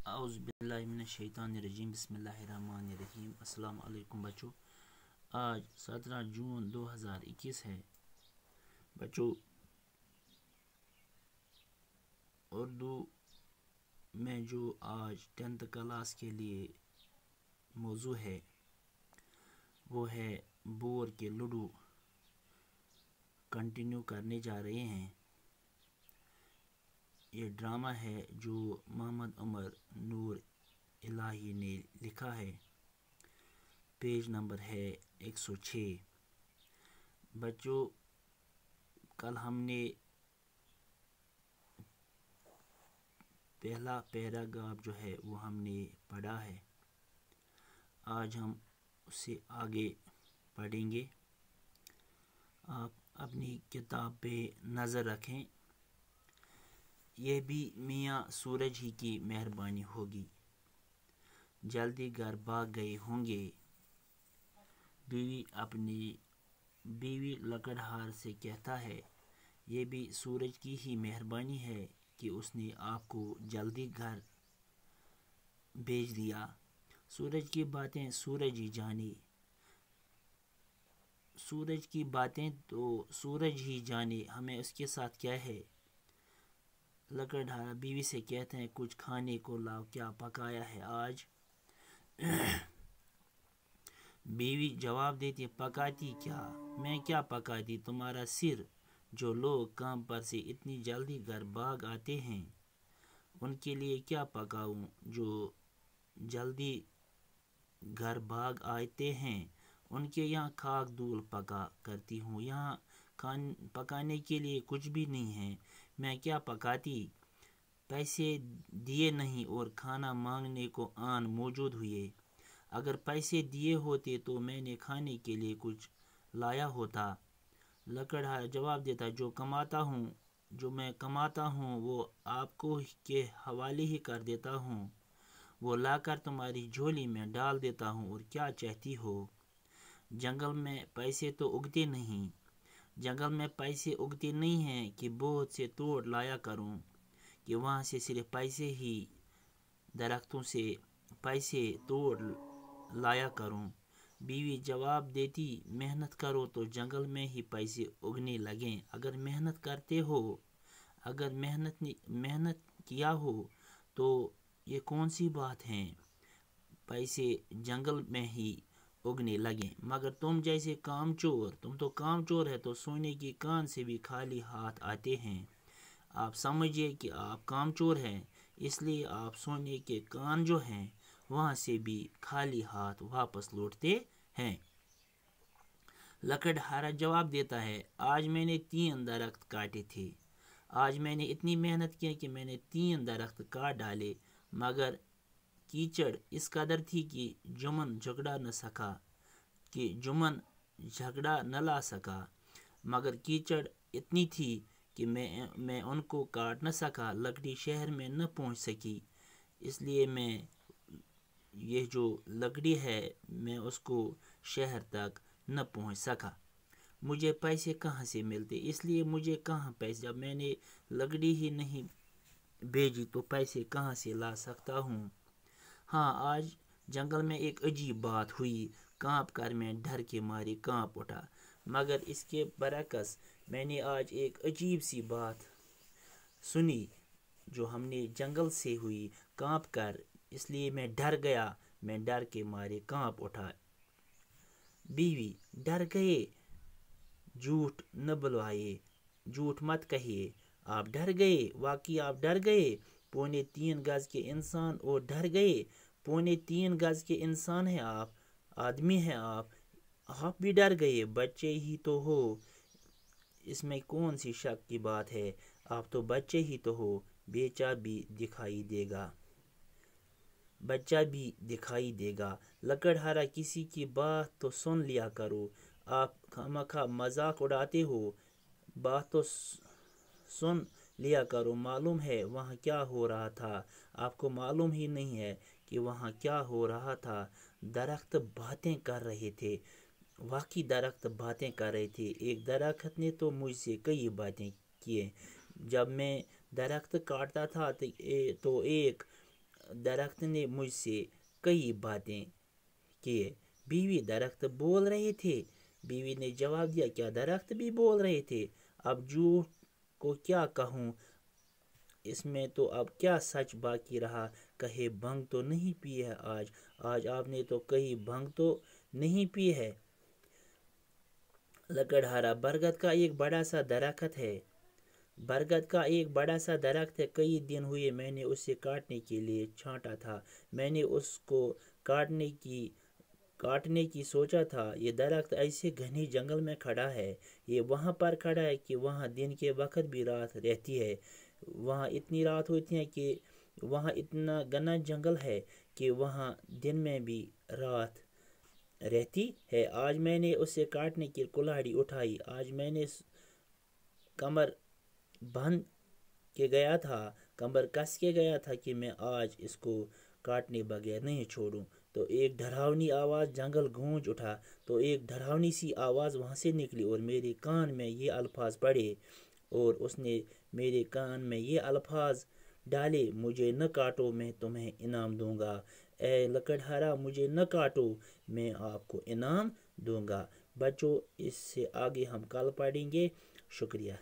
اعوذ باللہ من الشیطان الرجیم بسم اللہ الرحمن الرحیم۔ السلام علیکم بچوں، آج 17 جون 2021 ہے۔ بچوں، اردو میں جو آج 10th کلاس کے لیے موضوع ہے وہ ہے بور کے لڈو کنٹینیو کرنے جا رہے ہیں۔ یہ ڈرامہ ہے جو محمد عمر نور الہی نے لکھا ہے۔ پیج نمبر ہے 106۔ بچوں، کل ہم نے پہلا پیراگراف جو ہے وہ ہم نے پڑھا ہے۔ آج ہم اس سے آگے پڑھیں گے۔ آپ اپنی کتاب پہ نظر رکھیں۔ یہ بھی میاں سورج ہی کی مہربانی ہوگی، جلدی گھر بھاگ گئے ہوں گے۔ بیوی اپنی بیوی لکڑہار سے کہتا ہے، یہ بھی سورج کی ہی مہربانی ہے کہ اس نے آپ کو جلدی گھر بھیج دیا۔ سورج کی باتیں سورج ہی جانے، سورج کی باتیں تو سورج ہی جانے، ہمیں اس کے ساتھ کیا ہے۔ لکڑہار بیوی سے کہتے ہیں، کچھ کھانے کو لاؤ، کیا پکایا ہے آج؟ بیوی جواب دیتی، پکاتی کیا؟ میں کیا پکاتی، تمہارا سر۔ جو لوگ کام پر سے اتنی جلدی گھر بھاگ آتے ہیں ان کے لیے کیا پکاؤں؟ جو جلدی گھر بھاگ آتے ہیں ان کے یہاں خاک دھول پکا کرتی ہوں، یہاں پکانے کے لیے کچھ بھی نہیں ہے، میں کیا پکاتی؟ پیسے دیے نہیں اور کھانا مانگنے کو آن موجود ہوئے۔ اگر پیسے دیے ہوتے تو میں نے کھانے کے لیے کچھ لایا ہوتا۔ لکڑہار جواب دیتا، جو میں کماتا ہوں وہ آپ کو کے حوالے ہی کر دیتا ہوں، وہ لا کر تمہاری جھولی میں ڈال دیتا ہوں، اور کیا چاہتی ہو؟ جنگل میں پیسے تو اگتے نہیں، جنگل میں پیسے اگتے نہیں ہیں کہ بہت سے توڑ لایا کروں، کہ وہاں سے صرف پیسے ہی درختوں سے پیسے توڑ لایا کروں۔ بیوی جواب دیتی، محنت کرو تو جنگل میں ہی پیسے اگنے لگیں۔ اگر محنت کرتے ہو، اگر محنت کیا ہو تو یہ کون سی بات ہے، پیسے جنگل میں ہی اگنے لگیں۔ مگر تم جیسے کامچور، تم تو کامچور ہے تو سونے کی کان سے بھی خالی ہاتھ آتے ہیں۔ آپ سمجھئے کہ آپ کامچور ہیں، اس لیے آپ سونے کے کان جو ہیں وہاں سے بھی خالی ہاتھ واپس لوٹتے ہیں۔ لکڑہار جواب دیتا ہے، آج میں نے 3 درخت کاٹے تھے، آج میں نے اتنی محنت کی کہ میں نے 3 درخت کاٹ ڈالے، مگر کیچڑ اس قدر تھی کہ جمن جھگڑا نہ لا سکا، مگر کیچڑ اتنی تھی کہ میں ان کو کاٹ نہ سکا، لکڑی شہر میں نہ پہنچ سکی، اس لیے میں یہ جو لکڑی ہے میں اس کو شہر تک نہ پہنچ سکا۔ مجھے پیسے کہاں سے ملتے، اس لیے مجھے کہاں پیسے، جب میں نے لکڑی ہی نہیں بھیجی تو پیسے کہاں سے لا سکتا ہوں۔ ہاں، آج جنگل میں ایک عجیب بات ہوئی، کانپ کر میں ڈر کے مارے کانپ اٹھا، مگر اس کے برعکس میں نے آج ایک عجیب سی بات سنی جو ہم نے جنگل سے ہوئی، کانپ کر، اس لیے میں ڈر گیا، میں ڈر کے مارے کانپ اٹھا۔ بیوی، ڈر گئے، جھوٹ نہ بلوائے، جھوٹ مت کہیے، آپ ڈر گئے، واقعی آپ ڈر گئے، 3.25 گز کے انسان اور ڈر گئے، 3.25 گز کے انسان ہیں آپ، آدمی ہیں آپ بھی ڈر گئے، بچے ہی تو ہو، اس میں کون سی شک کی بات ہے، آپ تو بچے ہی تو ہو، بچہ بھی دکھائی دے گا۔ لکڑہارا، کسی کی بات تو سن لیا کرو، آپ خامخواہ مذاق اڑاتے ہو، بات تو سن لیا کرو، معلوم ہے وہاں کیا ہو رہا تھا، آپ کو معلوم ہی نہیں ہے کہ وہاں کیا ہو رہا تھا۔ درخت باتیں کر رہے تھے، واقعی درخت باتیں کر رہے تھے، ایک درخت نے تو مجھ سے کئی باتیں کیے، جب میں درخت کاٹتا تھا تو ایک درخت نے مجھ سے کئی باتیں کیے۔ بیوی درخت بول رہے تھے۔ بیوی نے جواب دیا، کیا درخت بھی بول رہے تھے؟ اب جھوٹ کو کیا کہوں، اس میں تو اب کیا سچ باقی رہا؟ کہیں بھنگ تو نہیں پی ہے آج آپ نے تو کہیں بھنگ تو نہیں پی ہے؟ لکڑہارا، برگد کا ایک بڑا سا درخت ہے۔ برگد کا ایک بڑا سا درخت ہے، کئی دن ہوئے میں نے اسے کاٹنے کے لیے چھانٹا تھا۔ میں نے اس کو کاٹنے کی سوچا تھا۔ یہ درخت ایسے گھنے جنگل میں کھڑا ہے، یہ وہاں پر کھڑا ہے کہ وہاں دن کے وقت بھی رات رہتی ہے، وہاں اتنی رات ہوتی ہے کہ وہاں اتنا گھنا جنگل ہے کہ وہاں دن میں بھی رات رہتی ہے۔ آج میں نے اسے کاٹنے کی کلاڑی اٹھائی، آج میں نے کمر بند کے گیا تھا، کمر کس کے گیا تھا کہ میں آج اس کو کاٹنے بغیر نہیں چھوڑوں۔ تو ایک ڈراؤنی آواز جنگل گونج اٹھا، تو ایک ڈراؤنی سی آواز وہاں سے نکلی اور میرے کان میں یہ الفاظ پڑے، اور اس نے میرے کان میں یہ الفاظ ڈالے، مجھے نہ کاٹو، میں تمہیں انعام دوں گا۔ اے لکڑہارا، مجھے نہ کاٹو، میں آپ کو انعام دوں گا۔ بچوں، اس سے آگے ہم کل پڑھیں گے۔ شکریہ۔